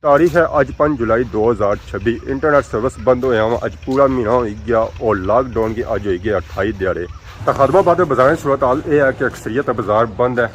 तारीख है अज 5 जुलाई 2026। Internet service बंद होया वा अज पूरा महीना हो गया और लॉकडाउन की अज हो गए 28 दिहाड़े। तो खदमाबाद बाजार की सूरत हाल यह है कि अक्सरियत बाजार बंद है।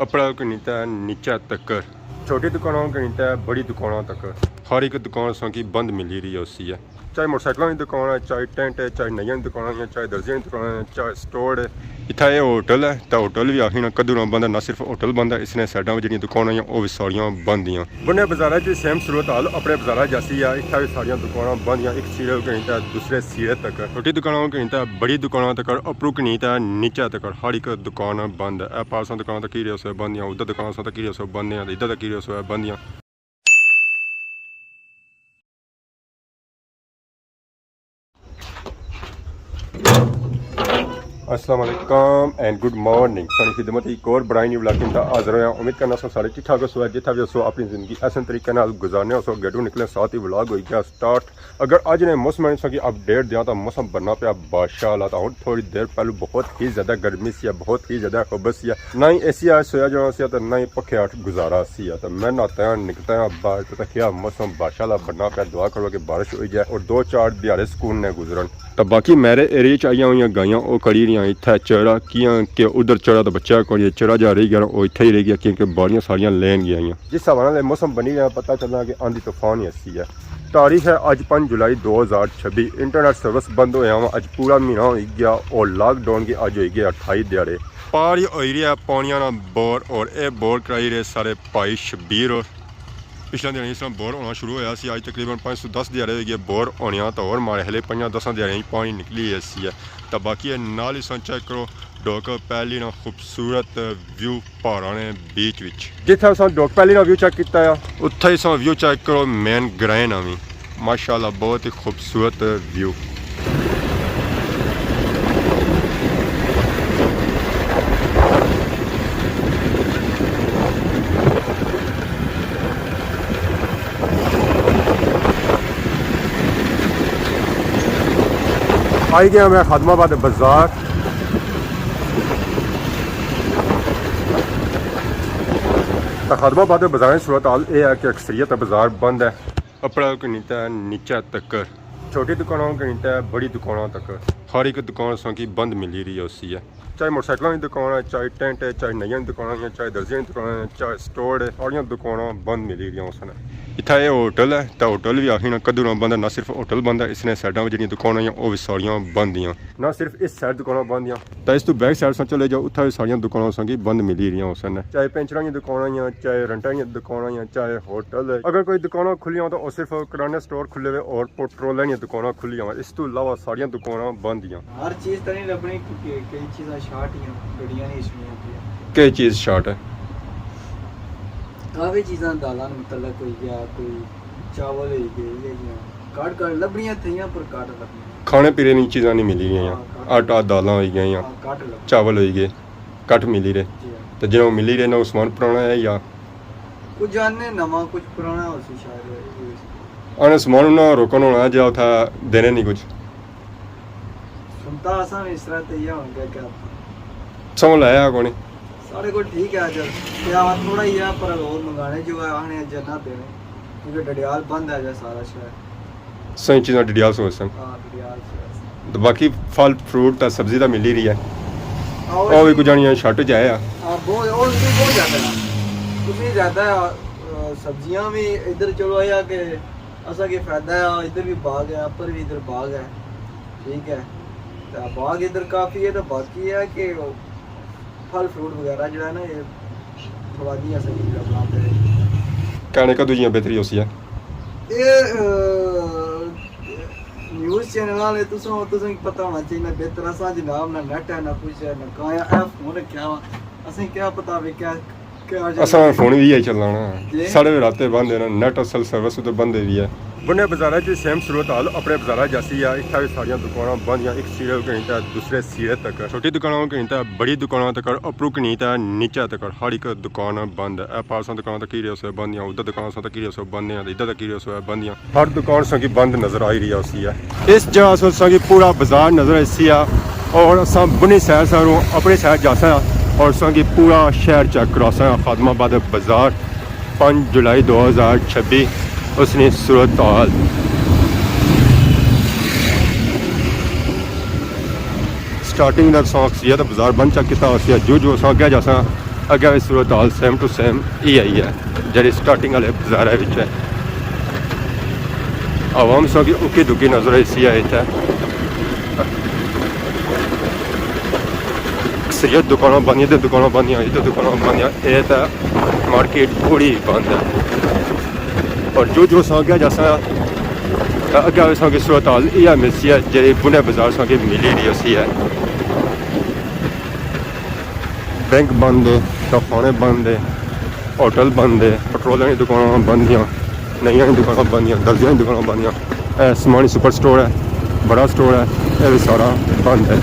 अपना कनीता नीचा तक छोटी दुकानों कनीता बड़ी दुकानों तक हर एक दुकान सो की बंद मिली रही है उसकी है। चाहे मोटरसाइकिलों की दुकान है, चाहे टेंट है, चाहे नई दुकान है, चाहे दर्जियों की दुकान है, चाहे स्टोर है। इतना यह होटल है तो होटल भी आखिर कदू ना बंद है। ना सिर्फ होटल बंद है, इसने साइडों में जी दुकान है वह भी सारियाँ बंद हैं। बुने बाजार की सेम सूरत हाल अपने बाजार जैसी है। इतना भी सारिया दुकान बंद हैं, एक सीरे कहीं दूसरे सीरे तक छोटी दुकानों कहीं बड़ी दुकानों तक उपरू कहीं नीचे तक हर एक दुकान बंद है। पारसों दुकान तक ही रहे बंद हैं, उधर दुकान तक ही रहे बंद हैं, इधर तक ही रहे बंद हैं। अस्सलाम वालेकुम एंड गुड मॉर्निंग। सारी खिदमत एक और बड़ा नहीं ब्लॉगिंग का हाजिर होया। उम्मीद करना सो सारे ठीक ठाक हो जितना भी सो अपनी जिंदगी ऐसे तरीके नाल गुजारने हो। गेटू निकले साथ ही व्लॉग हो गया स्टार्ट। अगर अज ने मौसम की अपडेट दिया तो मौसम बनना पाया बादशाह वाला। तो थोड़ी देर पहले बहुत ही ज़्यादा गर्मी सी है, बहुत ही ज़्यादा खुबस सी है। ना ही एसी आज सोया जाना सी तो ना ही पखे आठ गुजारा सी है। तो मैं नहाता निकलता हैं बाहर तो क्या मौसम बादशाह वाला बनना पाया। दुआ करो कि बारिश हो जाए और 2-4 दिहाड़े सुकून ने गुजरन। तो बाकी मेरे एरिए च आई हुई गायें वो खड़ी रही इतना चढ़ा कि उधर चढ़ा तो बच्चा को चढ़ा जा रही गया वो इतना ही रह गया क्योंकि बारियां सारियां लेन गई। जिस हिसाब से मौसम बनी गया पता चलना कि आंधी तूफान ही ऐसी है। तारीख है अज 5 जुलाई 2026। इंटरनेट सर्विस बंद होया वा अज पूरा महीना हो गया और लॉकडाउन की अज हो गए 28 दिहाड़े। पार हो रही है पानिया ना बोर और यह बोर कराई रहे सारे भाई शबीर और पिछले दिन इस तरह बोर होना शुरू होया सी। अज तकरीबन 510 दिहाड़े हो गए बोर होने तो और मारे हले 5-10 दिहाड़े पानी निकली ऐसी है। तो बाकी नाल ही चेक करो डोक पहली ना खूबसूरत व्यू पहाड़ों ने बीच विच जिथे अस डोक पहली ना व्यू चेक किया उत्थे ही व्यू चेक करो मेन ग्रैन ना भी माशाअल्लाह बहुत ही खूबसूरत व्यू। आई गया मैं खदमाबाद बाजार। तो खदमाबाद बाजार की सूरत हाल यह है कि अक्सरियत बाजार बंद है। अपना कनीता नीचा तक छोटी दुकानों कनीता बड़ी दुकानों तक हर एक दुकान सो की बंद मिली रही है उसकी है। चाहे मोटरसाइकिलों की दुकान है, चाहे टेंट है, चाहे नई दुकान है, चाहे दर्जियों की दुकान है, चाहे स्टोर है, सारिया दुकान बंद मिली रही उसने। इतना यह होटल है तो होटल भी आखिर कदू ना बंद है। ना सिर्फ होटल बंद है, इसने साइडों में जी दुकान है वह भी सारिया बंद हैं। ना सिर्फ इस साइड दुकान बंद हैं तो इस तो बैक साइड से चले जाओ उत्थे भी सारिया दुकानों सो की बंद मिली रही उसने। चाहे पेंचर की दुकान हैं, चाहे रेंटा की दुकान हैं, चाहे होटल है। अगर कोई दुकान खुली हो तो सिर्फ किराने स्टोर खुले हुए और पेट्रोल की दुकान खुली हो। इस तो अलावा सारिया दुकान बंद हैं। हर चीज तो नहीं लभनी क्योंकि कई चीज़ें शार्ट ही गड्डियां नहीं इसमें कई चीज़ शार्ट है। काफ़ी चीज़ें दालां मतलब कोई गया कोई चावल ही गए ये काट लभनियां थी पर काट लभनियां। खाने पीने की चीज़ा नहीं मिली रही। आटा दाल हो गई चावल हो गए कट मिली रहे। तो जो मिली रहे ना समान पुराना है या कुछ जाने नवा कुछ पुराना हो सी शायद आने समान ना रोकन होना जा था देने नहीं कुछ सुनता आसान इस तरह तैयार हो गया क्या समझ लाया कौन सारे को ठीक है जब क्या थोड़ा ही है पर और मंगाने जो है आने जना देने क्योंकि डडियाल बंद है सारा शहर सही चीज़ा डडियाल समझ सन। तो बाकी फल फ्रूट तो सब्जी तो मिली रही है और भी कुछ जानी शॉर्टेज आया बहुत ज़्यादा है। सब्जियां भी इधर चलो या कि असा के फायदा है इधर भी बाग है ऊपर भी इधर बाग है ठीक है। तो बाग इधर काफ़ी है तो बाकी है कि फल फ्रूट वगैरह जो है ना ये थोड़ा नहीं सही कहने का दूजियाँ बेहतरी होती है। ये न्यूज़ चैनल वाले तुसें पता होना चाहिए ना बेहतर असा जनाब ना नेट है ना कुछ है ना कहाँ है फोन क्या असें क्या पता भी क्या असा फोन भी यही चलना ना साढ़े रातें बंद है ना नेट असल सर्विस तो बंद भी है। बुने बाजार की सेम सूरत हाल अपने बाजार जैसी है। इतना भी सारिया दुकान बंद हैं, एक सीरे कहीं दूसरे सीरे तक छोटी दुकानों कहीं बड़ी दुकानों तक उपरू कहीं नीचे तक हर एक दुकान बंद है। पारसों दुकान तक ही रहे बंद हैं, उधर दुकान तक ही रहे बंद हैं, इधर तक ही रहे बंद हैं। हर दुकान सो की बंद नज़र आई रही है उसकी है। इस जगह सो की पूरा बाजार नज़र ऐसी है और अस बुनी सैर अपनी सैर जासा और सो की पूरा शहर चेक करा खदमाबाद बाजार 5 जुलाई 2026 उसने सूरत हाल स्टार्टिंग का अक्सरियत बाजार बंद चक किया उस जो जो असा अगे जैसा अगे भी सूरत हाल सेम टू सेम ही आई है जी स्टार्टिंग वाले बाजार है आवाम सौ की उकी दुकी नजर आई है इतना अक्सरियत दुकानों बंद तो दुकानों बंद इधर दुकानों बंद ये तो मार्केट पूरी बंद है और जो जो सौ गया जैसा अगे सौ की सूरत हाल यह मिलती है जी बुने बाजार सौ की मिली रही उसी है बैंक बंद है खाने बंद है होटल बंद है पेट्रोल की दुकानें बंद नई दुकानें बंद दर्जियों की दुकानें बंद समानी सुपर स्टोर है बड़ा स्टोर है यह भी सारा बंद है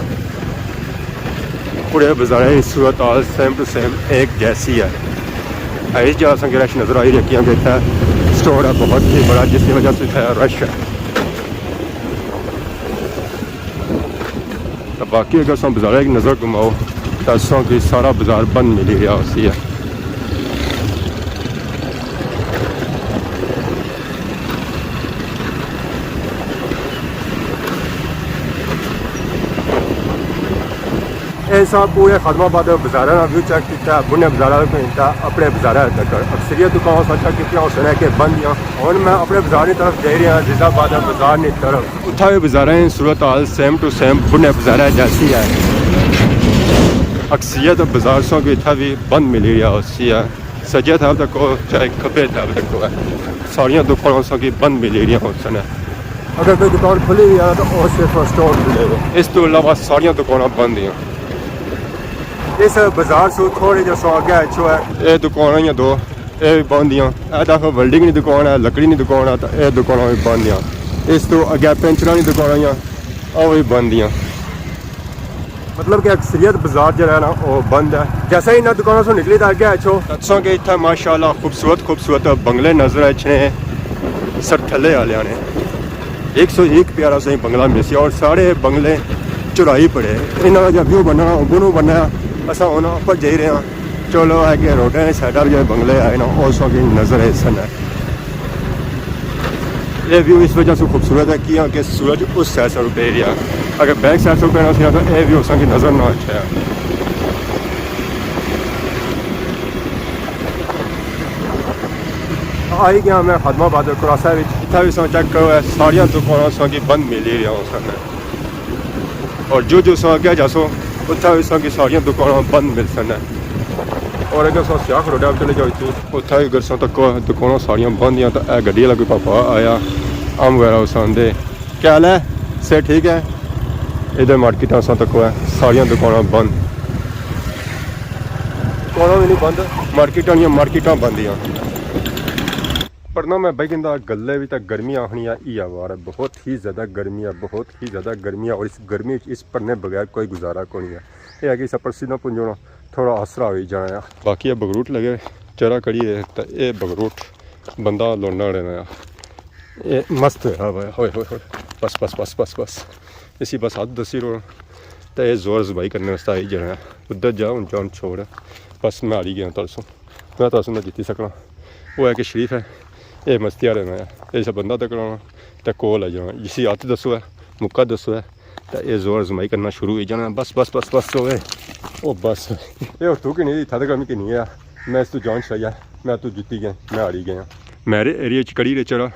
पूरे बाजार सूरत हाल सेम टू सेम एक जैसी है इस जगह से रश नज़र आई रखी है इतना स्टोर है बहुत ही बड़ा जिसकी वजह से है रश है तो बाकी अगर सो बाजार की नज़र घुमाओ तो सो कि सारा बाजार बंद मिली रहा उसी है ऐसा पूरे खदमाबाद बाजार का व्यू चेक किया बुने बाजार को अपने बाजार तक अक्सरियत दुकानों से चेक की उसने के बंद और मैं अपने बाजार की तरफ दे रहा जिजाबाद बाजार की तरफ उठा हुए बाजार सूरत हाल सेम टू सेम बुने बाजार जैसी है अक्सरियत बाजार सौ की इतना भी बंद मिली रहा उसी है सजे था तक चाहे खबे था तक सारिया दुकानों सौ की बंद मिली रही उसने अगर कोई दुकान खुली हुई है तो वो सिर्फ स्टोर मिलेगा इस तो अलावा सारिया दुकानें बंद हैं इस बाजार से थोड़े जो सौ अगे अच्छो है ये दुकान ही दो ये भी बंद हैं वेल्डिंग की दुकान है लकड़ी की दुकान है तो यह दुकान भी बंद हैं इस तो अगे पेंचर की दुकान भी बंद हैं मतलब कि अक्सरियत बाजार जो है ना वो बंद है जैसे ही इन्होंने दुकानों से निकली तो अगे अच्छो दसों कि इतना माशाल्लाह खूबसूरत खूबसूरत बंगले नजर अच्छे सर थले वाले ने 101 प्यारा सही बंगला मिसी और सारे बंगले चुराई पड़े इन्होंने जब व्यू बनना बुनू बनना असा होना पर जा रहे हैं चलो है कि रोडे साइड जो बंगले आए ना उसों की नज़र है सन है ये व्यू इस वजह से खूबसूरत है कि सूरज उस साइड से रुपये रहा अगर बैक साइड से रुपये ना तो यह व्यू उसों की नज़र ना अच्छा है आई गया मैं खदमाबाद खुरासा इतना भी सो चेक करो सारिया दुकानों सौ की बंद मिली रहा सन और जो जो सो क्या जासो उत्था भी सो की सारिया दुकानें बंद मिल सन और अगर सो सियाख रोड चले जाओ इतनी उत्था भी अगर सो तक दुकानें सारिया बंद हैं तो यह गड्डी वाला कोई पापा आया आम वगैरह उस आते क्या हाल है से ठीक है इधर मार्केटा सो तक सारिया दुकानें बंद दुकानें भी नहीं बंद मार्केटा बंद हैं पर ना मैं भाई कहता गले भी तो गर्मियाँ आखनी ही वार है बहुत ही ज़्यादा गर्मियाँ और इस गर्मी इस पढ़ने बगैर कोई गुजारा को नहीं है यह है कि इस पसीना पुंजना थोड़ा आसरा हो जाना बाकी ये बगरूट लगे चरा कड़ी है तो ये बगरूट बंदा लौंडा लेना ये मस्त है होए बस बस बस बस बस इसी बस हाथ दसी रो तो ये जोर जबाई करने वास्ते आई जाना उधर जाओ जान छोड़ बस मैं हारी गया तरसों मैं तरसों मैं जीती सकना वो है कि शरीफ है ये मस्ती रहना है ये सब बंदा तक कराना तो कोल आ जाना जिसी हत्थ दसो है मुक्का दसो है तो ये जोर आजमाई करना शुरू हो जाना बस बस बस बस होए ओ बस ये तू कि नहीं था कमी कि नहीं है मैं इस तू जान चाहिए मैं तू जीती गया मैं हारी गया मेरे एरिया कड़ी रे चढ़ा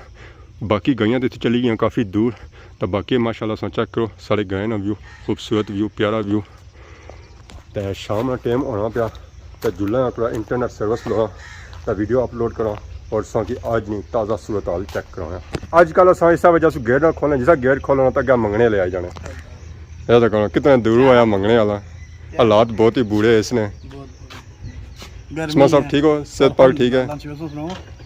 बाकी गईयाँ तो इतनी चली गई काफ़ी दूर तो बाकी माशाल्लाह सो चेक करो सारे गए ना व्यू खूबसूरत व्यू प्यारा व्यू तो शाम का टाइम होना पाया तो जुल्ला थोड़ा इंटरनेट सर्विस लगा तो वीडियो अपलोड करा और सो कि आज नहीं ताज़ा सूरत हाल चेक कराया अजकल अस इस वजह से गेट ना खोलना जिसा गेट खोलना तो क्या मंगने ले आए जाने यह तो कहना कितने दूर आया मंगने वाला हालात बहुत ही बुरे है इसने इसमें सब ठीक हो सेहत पाक ठीक है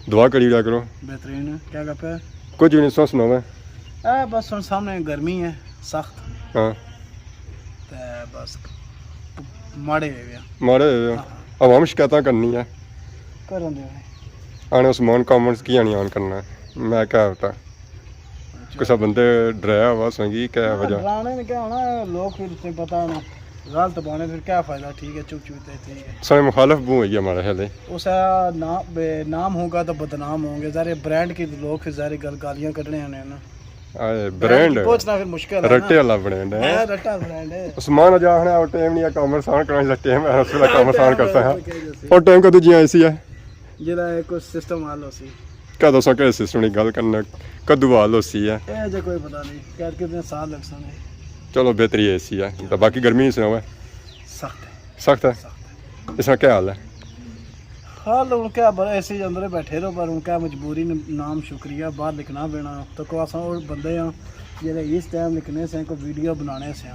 दुआ करी रहा करो बेहतरीन क्या गप है कुछ भी नहीं सो सुनो मैं बस सुन सामने गर्मी है सख्त हाँ बस माड़े आवाम शिकायत करनी है करन दे आने उस्मान कॉमेंट्स की नहीं ऑन करना है मैं क्या होता किसा बंदे डराया हुआ संगी क्या वजह डराने में क्या होना लोग फिर से पता ना गलत पाने फिर क्या फ़ायदा। ठीक है, चुप चुपते ठीक है। सारे मुखालफ बू है हमारा ख्याल है। उसका नाम होगा तो बदनाम होंगे ज़ारे ब्रांड के लोग, फिर ज़ारे गालियाँ कटने हैं ना। ब्रांड पहुंचना फिर मुश्किल है रट्टे वाला ब्रांड है। रट्टा ब्रांड है। उस्मान जाहना और टाइम नहीं है काम आसान करने का टाइम है उसका काम आसान करता है और टाइम का दूजी ऐसी है जेड़ा एक सिस्टम हाल होसी क्या दोस्तों के सिस्टम की गल करना कद्दू हाल होसी है ए जे कोई पता नहीं क्या कितने साल लग सने। चलो बेहतरी ऐसी है तो बाकी गर्मी सुनाओ सख्त है। सख्त है इसका क्या हाल है। हाल उनका बर ऐसे ही अंदर बैठे रहो पर उनका मजबूरी नाम शुक्रिया बाहर लिखना पैना तो को असा और बंदे हैं जेह्ड़े इस टाइम लिखने से को वीडियो बनाने से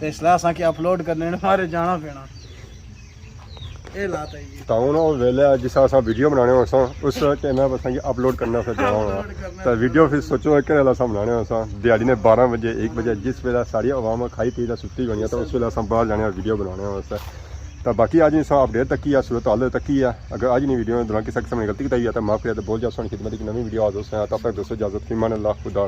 तो इसलिए असा कि अपलोड करने हमारे जाना पैना ये लात है ये तो ना वेले जिस असा वीडियो बनाने हो उस टाइम में बस अपलोड करना फिर जाना होना तो वीडियो फिर सोचो कि असा बनाने हो दिहाड़ी ने 12 बजे 1 बजे जिस वेले सारी आवाम खाई पी सुती होनी तो उस वेले अस बाहर जाने वीडियो बनाने वास्ते तो बाकी आज नहीं अपडेट तक ही है सूरत हाल तक ही है। अगर आज नहीं वीडियो में दौरान किसी किस्म ने गलती की है तो माफ़ करिए तो बहुत ज़्यादा सोनी खिदमत की नवी वीडियो आ दोस्तों तब तक दोस्तों इजाज़त फीमान अल्लाह खुदा।